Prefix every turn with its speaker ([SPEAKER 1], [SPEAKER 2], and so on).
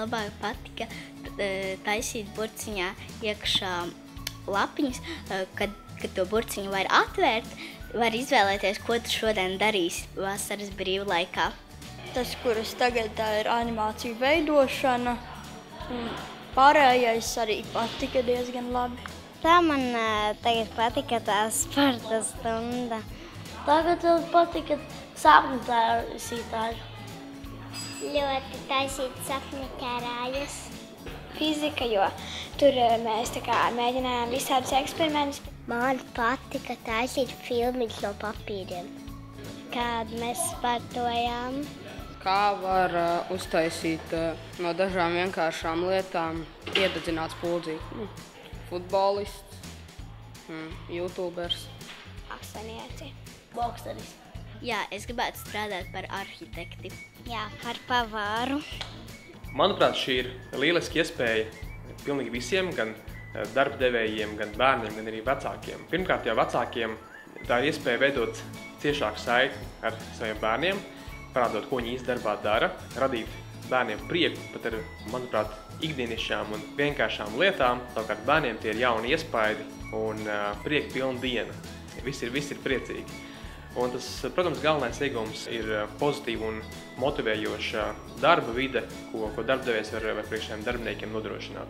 [SPEAKER 1] labāk patika taisīt burciņā iekšā lapiņas, kad to burciņu var atvērt, var izvēlēties, ko tu šodien darīsi vasaras brīvlaikā.
[SPEAKER 2] Tas, kuras tagad tā ir animāciju veidošana, pārējais arī patika diezgan labi.
[SPEAKER 3] Tā man tagad patika tā sporta stunda.
[SPEAKER 4] Tagad man patika sapņu taisītāju.
[SPEAKER 3] Ļoti taisīt sapņu ķērājus.
[SPEAKER 5] Fizika, jo tur mēs tā kā mēģinājām visādus eksperimentus.
[SPEAKER 3] Man patika taisīt filmiņus no papīriem, kad mēs sportojām.
[SPEAKER 6] Kā var uztaisīt no dažām vienkāršām lietām iededzināt spuldzīti? Futbolists, YouTubers.
[SPEAKER 5] Aksanieši.
[SPEAKER 4] Bokseris.
[SPEAKER 1] Jā, es gribētu strādāt par arhitekti.
[SPEAKER 3] Jā, par pavāru.
[SPEAKER 7] Manuprāt, šī ir lieliska iespēja pilnīgi visiem, gan darbdevējiem, gan bērniem, gan arī vecākiem. Pirmkārt, jau vecākiem tā ir iespēja veidot ciešāku saikni ar saviem bērniem, parādot, ko viņi īsti darbā dara, radīt bērniem prieku pat ar, manuprāt, ikdienišķām un vienkāršām lietām. Savukārt bērniem tie ir jauni iespaidi un prieka pilna diena. Visi ir priecīgi. Un tas, protams, galvenais iegūms ir pozitīva un motivējoša darba vide, ko darbdevējs var priekš šiem darbiniekiem nodrošināt.